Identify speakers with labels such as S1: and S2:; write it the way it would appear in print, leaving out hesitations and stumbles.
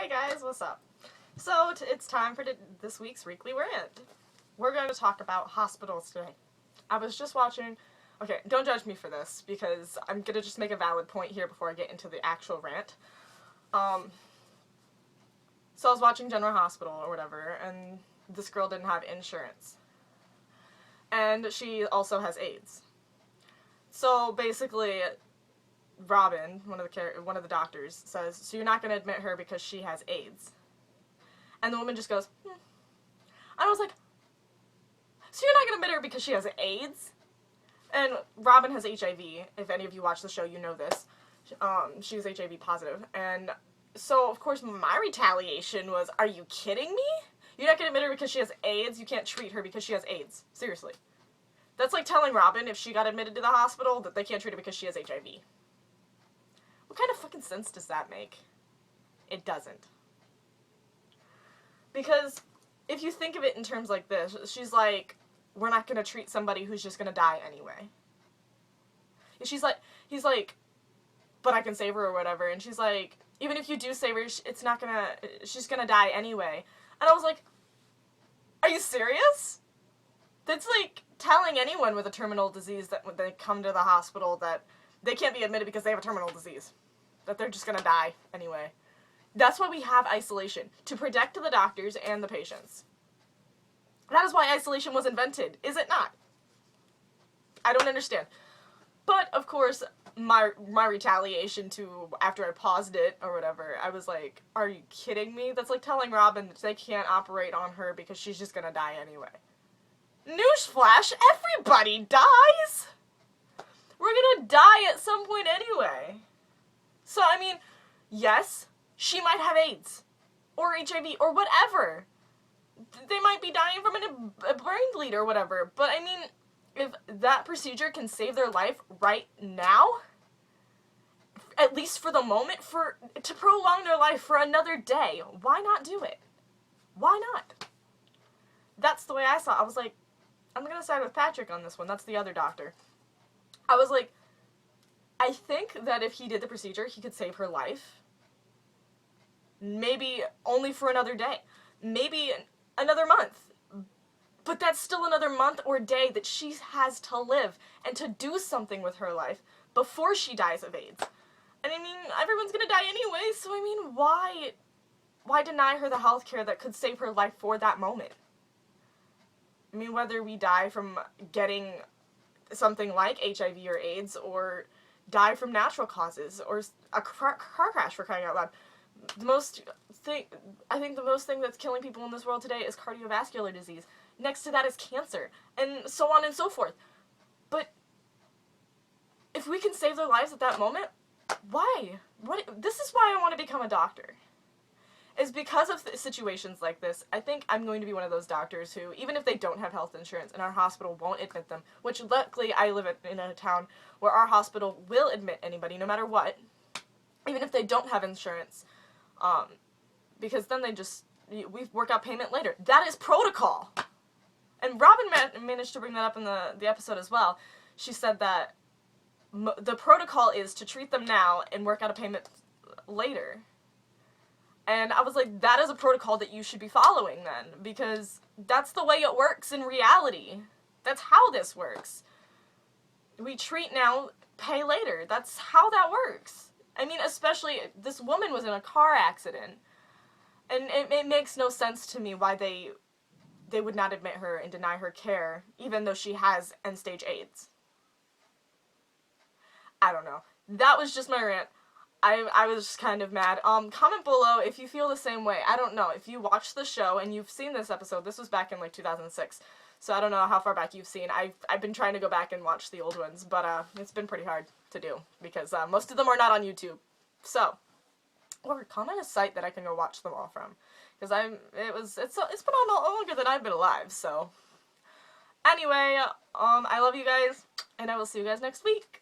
S1: Hey guys, what's up? So, it's time for this week's weekly rant. We're going to talk about hospitals today. I was just watching... Okay, don't judge me for this, because I'm going to just make a valid point here before I get into the actual rant. So I was watching General Hospital or whatever, and this girl didn't have insurance. And she also has AIDS. So basically, Robin, one of the doctors, says, so you're not going to admit her because she has AIDS. And the woman just goes, And I was like, so you're not going to admit her because she has AIDS? And Robin has HIV. If any of you watch the show, you know this. She was HIV positive. And so, of course, my retaliation was, are you kidding me? You're not going to admit her because she has AIDS? You can't treat her because she has AIDS. Seriously. That's like telling Robin, if she got admitted to the hospital, that they can't treat her because she has HIV. What kind of fucking sense does that make? It doesn't. Because if you think of it in terms like this, she's like, we're not going to treat somebody who's just going to die anyway. He's like, but I can save her or whatever. And she's like, even if you do save her, she's going to die anyway. And I was like, are you serious? That's like telling anyone with a terminal disease that when they come to the hospital that they can't be admitted because they have a terminal disease. That they're just going to die anyway. That's why we have isolation. To protect the doctors and the patients. That is why isolation was invented, is it not? I don't understand. But, of course, my retaliation to, after I paused it or whatever, I was like, are you kidding me? That's like telling Robin that they can't operate on her because she's just going to die anyway. Newsflash, everybody dies! We're gonna die at some point anyway. So, I mean, yes, she might have AIDS, or HIV, or whatever. They might be dying from a brain bleed or whatever, but I mean, if that procedure can save their life right now, at least for the moment, to prolong their life for another day, why not do it? Why not? That's the way I saw it. I was like, I'm gonna side with Patrick on this one. That's the other doctor. I was like, I think that if he did the procedure, he could save her life. Maybe only for another day. Maybe another month. But that's still another month or day that she has to live and to do something with her life before she dies of AIDS. And I mean, everyone's gonna die anyway, so I mean, why deny her the health care that could save her life for that moment? I mean, whether we die from getting something like HIV or AIDS, or die from natural causes, or a car crash, for crying out loud. I think the most thing that's killing people in this world today is cardiovascular disease. Next to that is cancer, and so on and so forth. But if we can save their lives at that moment, why? This is why I want to become a doctor. Is because of situations like this, I think I'm going to be one of those doctors who, even if they don't have health insurance and our hospital won't admit them, which luckily I live in a town where our hospital will admit anybody, no matter what, even if they don't have insurance, because then we work out payment later. That is protocol! And Robin managed to bring that up in the episode as well. She said that the protocol is to treat them now and work out a payment later. And I was like, that is a protocol that you should be following then, because that's the way it works in reality. That's how this works. We treat now, pay later. That's how that works. I mean, especially, this woman was in a car accident, and it makes no sense to me why they would not admit her and deny her care, even though she has end-stage AIDS. I don't know. That was just my rant. I was just kind of mad. Comment below if you feel the same way. I don't know. If you watched the show and you've seen this episode, this was back in like 2006. So I don't know how far back you've seen. I've been trying to go back and watch the old ones, but it's been pretty hard to do because most of them are not on YouTube. So, or comment a site that I can go watch them all from, because it's been on longer than I've been alive. So anyway, I love you guys, and I will see you guys next week.